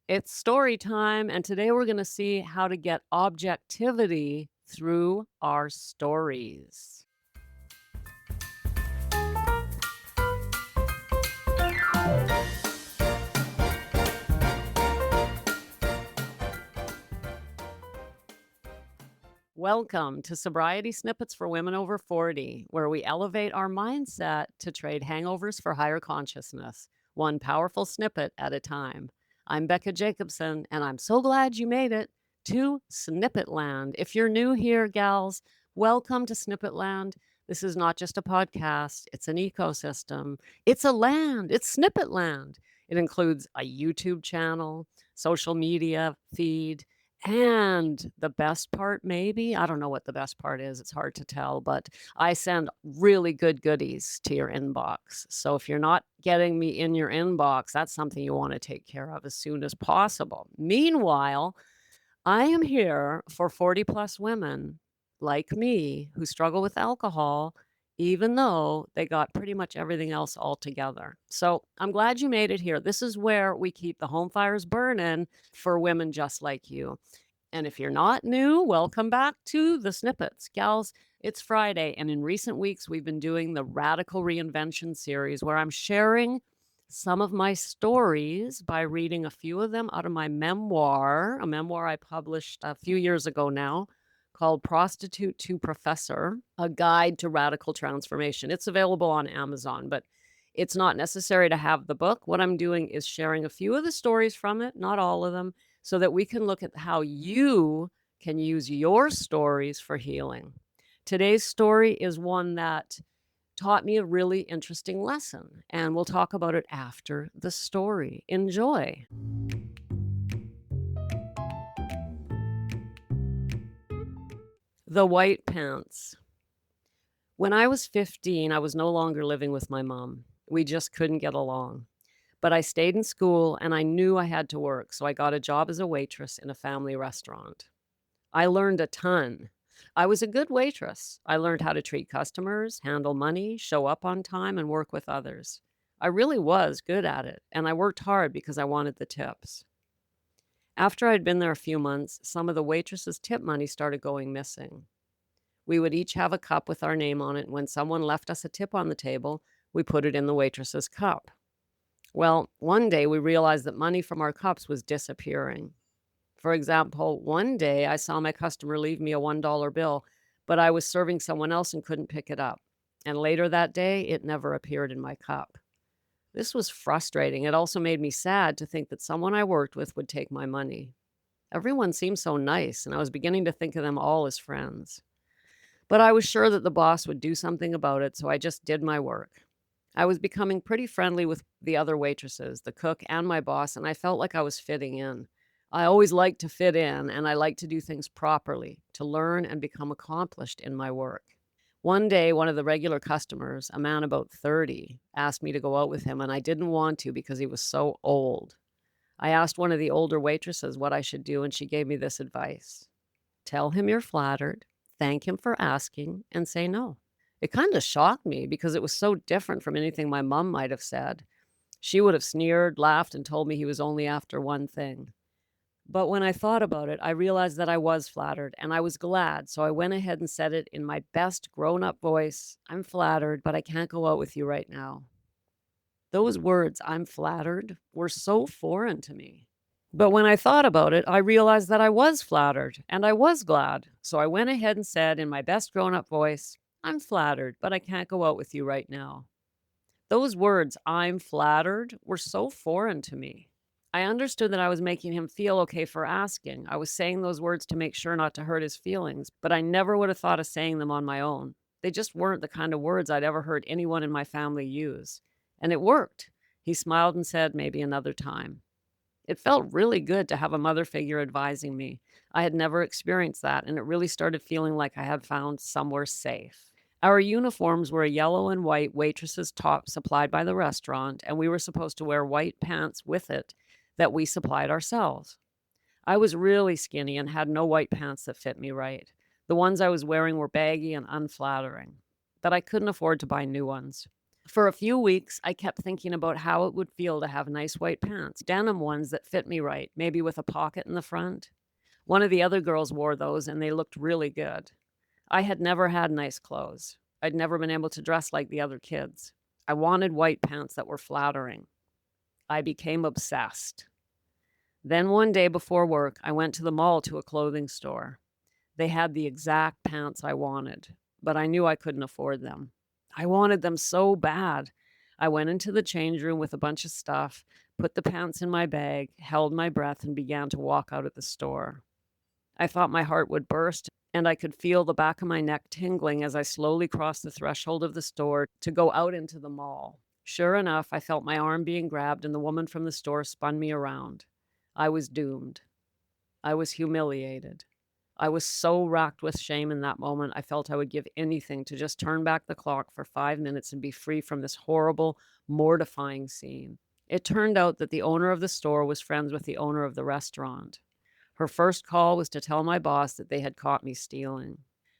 It's story time, and today we're going to see how to get objectivity through our stories. Welcome to Sobriety Snippets for Women Over 40, where we elevate our mindset to trade hangovers for higher consciousness, one powerful snippet at a time. I'm Becca Jacobson, and I'm so glad you made it to Snippet Land. If you're new here, gals, welcome to Snippet Land. This is not just a podcast, it's an ecosystem. It's a land, it's Snippet Land. It includes a YouTube channel, social media feed, and the best part, maybe, I don't know what the best part is, it's hard to tell, but I send really good goodies to your inbox. So if you're not getting me in your inbox, that's something you want to take care of as soon as possible. Meanwhile, I am here for 40 plus women like me who struggle with alcohol, even though they got pretty much everything else all together. So I'm glad you made it here. This is where we keep the home fires burning for women just like you. And if you're not new, welcome back to the snippets. Gals, it's Friday, and in recent weeks, we've been doing the Radical Reinvention series where I'm sharing some of my stories by reading a few of them out of my memoir, a memoir I published a few years ago now called Prostitute to Professor, A Guide to Radical Transformation. It's available on Amazon, but it's not necessary to have the book. What I'm doing is sharing a few of the stories from it, not all of them, so that we can look at how you can use your stories for healing. Today's story is one that taught me a really interesting lesson, and we'll talk about it after the story. Enjoy. The White Pants. When I was 15, I was no longer living with my mom. We just couldn't get along. But I stayed in school and I knew I had to work, so I got a job as a waitress in a family restaurant. I learned a ton. I was a good waitress. I learned how to treat customers, handle money, show up on time, and work with others. I really was good at it, and I worked hard because I wanted the tips. After I'd been there a few months, some of the waitress's tip money started going missing. We would each have a cup with our name on it, and when someone left us a tip on the table, we put it in the waitress's cup. Well, one day we realized that money from our cups was disappearing. For example, one day I saw my customer leave me a $1 bill, but I was serving someone else and couldn't pick it up. And later that day, it never appeared in my cup. This was frustrating. It also made me sad to think that someone I worked with would take my money. Everyone seemed so nice, and I was beginning to think of them all as friends. But I was sure that the boss would do something about it, so I just did my work. I was becoming pretty friendly with the other waitresses, the cook, and my boss, and I felt like I was fitting in. I always like to fit in, and I like to do things properly, to learn and become accomplished in my work. One day, one of the regular customers, a man about 30, asked me to go out with him, and I didn't want to because he was so old. I asked one of the older waitresses what I should do, and she gave me this advice: tell him you're flattered, thank him for asking, and say no. It kind of shocked me because it was so different from anything my mom might have said. She would have sneered, laughed, and told me he was only after one thing. But when I thought about it, I realized that I was flattered and I was glad. So I went ahead and said it in my best grown up voice: I'm flattered, but I can't go out with you right now. Those words, I'm flattered, were so foreign to me. But when I thought about it, I realized that I was flattered and I was glad. So I went ahead and said in my best grown up voice, I'm flattered, but I can't go out with you right now. Those words, I'm flattered, were so foreign to me. I understood that I was making him feel okay for asking. I was saying those words to make sure not to hurt his feelings, but I never would have thought of saying them on my own. They just weren't the kind of words I'd ever heard anyone in my family use. And it worked. He smiled and said, maybe another time. It felt really good to have a mother figure advising me. I had never experienced that, and it really started feeling like I had found somewhere safe. Our uniforms were a yellow and white waitress's top supplied by the restaurant, and we were supposed to wear white pants with it that we supplied ourselves. I was really skinny and had no white pants that fit me right. The ones I was wearing were baggy and unflattering, but I couldn't afford to buy new ones. For a few weeks, I kept thinking about how it would feel to have nice white pants, denim ones that fit me right, maybe with a pocket in the front. One of the other girls wore those and they looked really good. I had never had nice clothes. I'd never been able to dress like the other kids. I wanted white pants that were flattering. I became obsessed. Then one day before work, I went to the mall to a clothing store. They had the exact pants I wanted, but I knew I couldn't afford them. I wanted them so bad. I went into the change room with a bunch of stuff, put the pants in my bag, held my breath, and began to walk out of the store. I thought my heart would burst, and I could feel the back of my neck tingling as I slowly crossed the threshold of the store to go out into the mall. Sure enough, I felt my arm being grabbed, and the woman from the store spun me around. I was doomed. I was humiliated. I was so racked with shame in that moment, I felt I would give anything to just turn back the clock for 5 minutes and be free from this horrible, mortifying scene. It turned out that the owner of the store was friends with the owner of the restaurant. Her first call was to tell my boss that they had caught me stealing.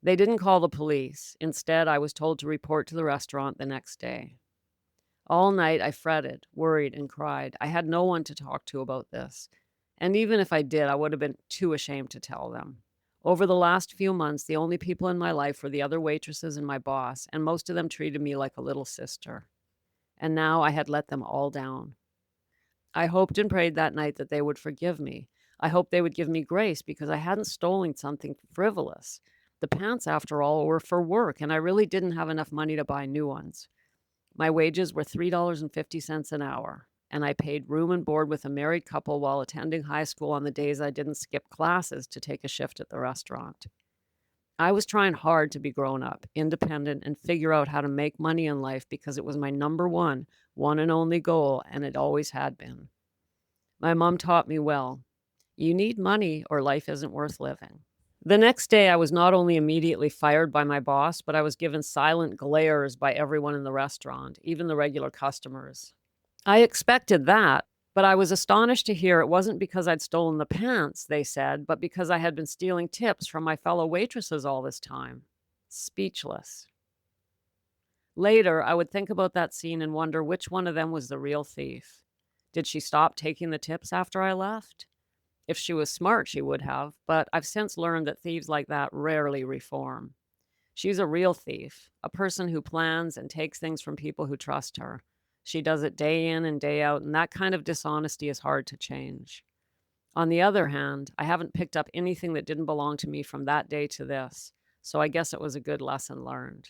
They didn't call the police. Instead, I was told to report to the restaurant the next day. All night, I fretted, worried, and cried. I had no one to talk to about this. And even if I did, I would have been too ashamed to tell them. Over the last few months, the only people in my life were the other waitresses and my boss, and most of them treated me like a little sister. And now I had let them all down. I hoped and prayed that night that they would forgive me. I hoped they would give me grace because I hadn't stolen something frivolous. The pants, after all, were for work, and I really didn't have enough money to buy new ones. My wages were $3.50 an hour, and I paid room and board with a married couple while attending high school on the days I didn't skip classes to take a shift at the restaurant. I was trying hard to be grown up, independent, and figure out how to make money in life because it was my number one and only goal, and it always had been. My mom taught me well. You need money or life isn't worth living. The next day, I was not only immediately fired by my boss, but I was given silent glares by everyone in the restaurant, even the regular customers. I expected that, but I was astonished to hear it wasn't because I'd stolen the pants, they said, but because I had been stealing tips from my fellow waitresses all this time. Speechless. Later, I would think about that scene and wonder which one of them was the real thief. Did she stop taking the tips after I left? If she was smart, she would have, but I've since learned that thieves like that rarely reform. She's a real thief, a person who plans and takes things from people who trust her. She does it day in and day out, and that kind of dishonesty is hard to change. On the other hand, I haven't picked up anything that didn't belong to me from that day to this, so I guess it was a good lesson learned.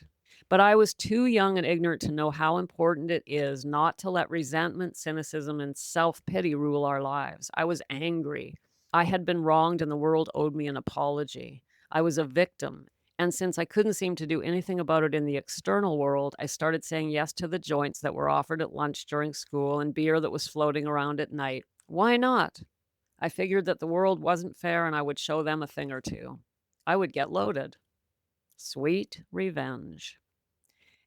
But I was too young and ignorant to know how important it is not to let resentment, cynicism, and self pity rule our lives. I was angry. I had been wronged, and the world owed me an apology. I was a victim. And since I couldn't seem to do anything about it in the external world, I started saying yes to the joints that were offered at lunch during school and beer that was floating around at night. Why not? I figured that the world wasn't fair and I would show them a thing or two. I would get loaded. Sweet revenge.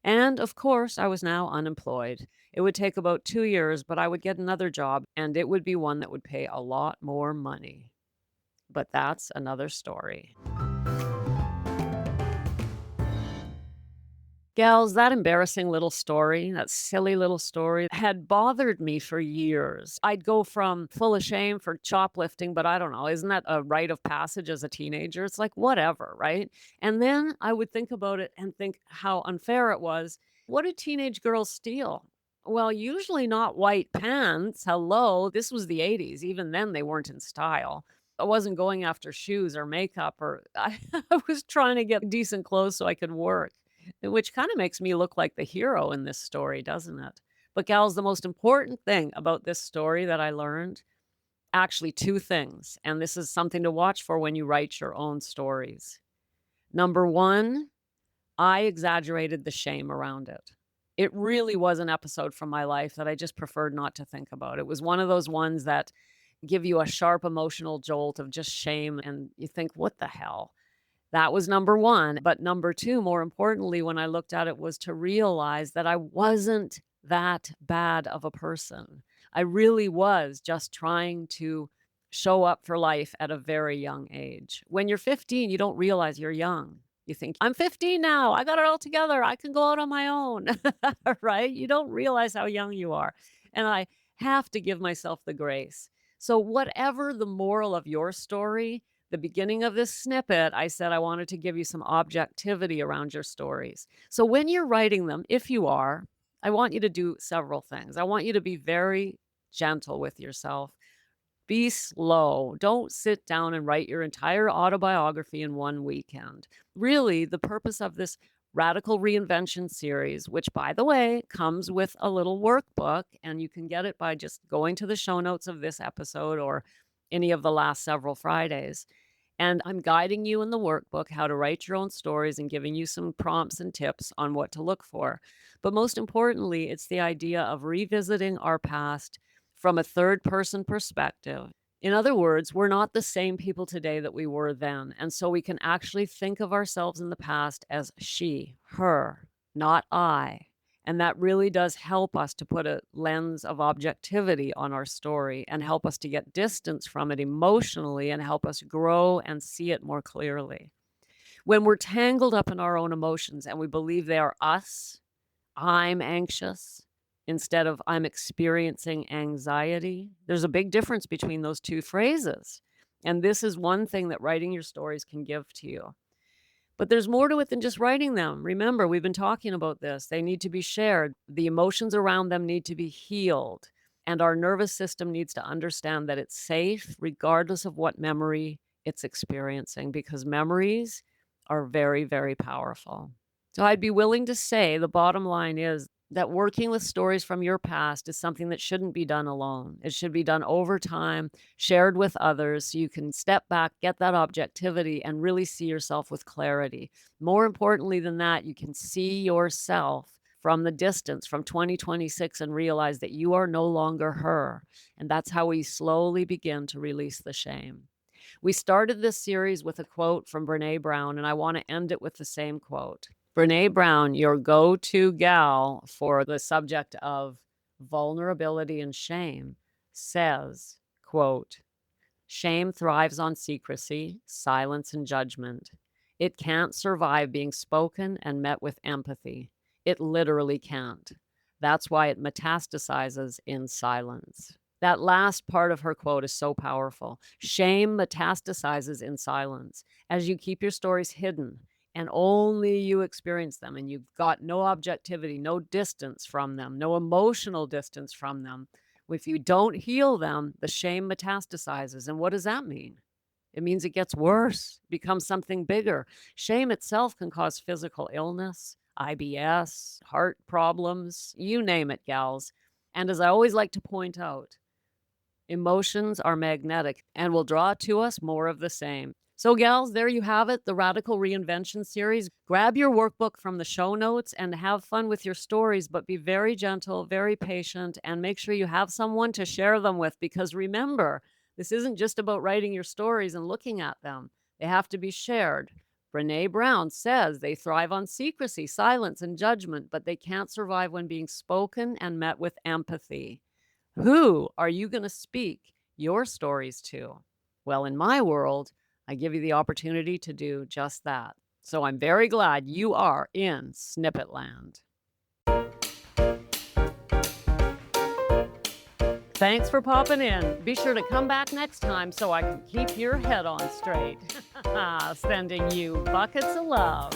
And of course, I was now unemployed. It would take about 2 years, but I would get another job and it would be one that would pay a lot more money. But that's another story. Gals, that embarrassing little story, that silly little story had bothered me for years. I'd go from full of shame for shoplifting, but I don't know, isn't that a rite of passage as a teenager? It's like, whatever, right? And then I would think about it and think how unfair it was. What do teenage girls steal? Well, usually not white pants. Hello, this was the 80s. Even then, they weren't in style. I wasn't going after shoes or makeup, or I was trying to get decent clothes so I could work. Which kind of makes me look like the hero in this story, doesn't it? But gals, the most important thing about this story that I learned, actually two things, and this is something to watch for when you write your own stories. Number one, I exaggerated the shame around it. It really was an episode from my life that I just preferred not to think about. It was one of those ones that give you a sharp emotional jolt of just shame, and you think, what the hell? That was number one. But number two, more importantly, when I looked at it, was to realize that I wasn't that bad of a person. I really was just trying to show up for life at a very young age. When you're 15, you don't realize you're young. You think, I'm 15 now. I got it all together. I can go out on my own. Right? You don't realize how young you are. And I have to give myself the grace. So, whatever the moral of your story, the beginning of this snippet, I said I wanted to give you some objectivity around your stories. So, when you're writing them, if you are, I want you to do several things. I want you to be very gentle with yourself. Be slow. Don't sit down and write your entire autobiography in one weekend. Really, the purpose of this radical reinvention series, which by the way comes with a little workbook, and you can get it by just going to the show notes of this episode or any of the last several Fridays. And I'm guiding you in the workbook how to write your own stories and giving you some prompts and tips on what to look for. But most importantly, it's the idea of revisiting our past from a third person perspective. In other words, we're not the same people today that we were then. And so we can actually think of ourselves in the past as she, her, not I. And that really does help us to put a lens of objectivity on our story and help us to get distance from it emotionally and help us grow and see it more clearly. When we're tangled up in our own emotions and we believe they are us, I'm anxious instead of I'm experiencing anxiety, there's a big difference between those two phrases. And this is one thing that writing your stories can give to you. But there's more to it than just writing them. Remember, we've been talking about this. They need to be shared. The emotions around them need to be healed. And our nervous system needs to understand that it's safe, regardless of what memory it's experiencing, because memories are very, very powerful. So I'd be willing to say the bottom line is that working with stories from your past is something that shouldn't be done alone. It should be done over time, shared with others, so you can step back, get that objectivity, and really see yourself with clarity. More importantly than that, you can see yourself from the distance, from 2026, and realize that you are no longer her. And that's how we slowly begin to release the shame. We started this series with a quote from Brene Brown, and I want to end it with the same quote. Brene Brown, your go to gal for the subject of vulnerability and shame, says, quote, shame thrives on secrecy, silence, and judgment. It can't survive being spoken and met with empathy. It literally can't. That's why it metastasizes in silence. That last part of her quote is so powerful. Shame metastasizes in silence. As you keep your stories hidden and only you experience them, and you've got no objectivity, no distance from them, no emotional distance from them, if you don't heal them, the shame metastasizes. And what does that mean? It means it gets worse, becomes something bigger. Shame itself can cause physical illness, IBS, heart problems, you name it, gals. And as I always like to point out, emotions are magnetic and will draw to us more of the same. So, gals, there you have it, the Radical Reinvention series. Grab your workbook from the show notes and have fun with your stories, but be very gentle, very patient, and make sure you have someone to share them with. Because remember, this isn't just about writing your stories and looking at them, they have to be shared. Brene Brown says they thrive on secrecy, silence, and judgment, but they can't survive when being spoken and met with empathy. Who are you going to speak your stories to? Well, in my world, I give you the opportunity to do just that. So I'm very glad you are in Snippet Land. Thanks for popping in. Be sure to come back next time so I can keep your head on straight. Sending you buckets of love.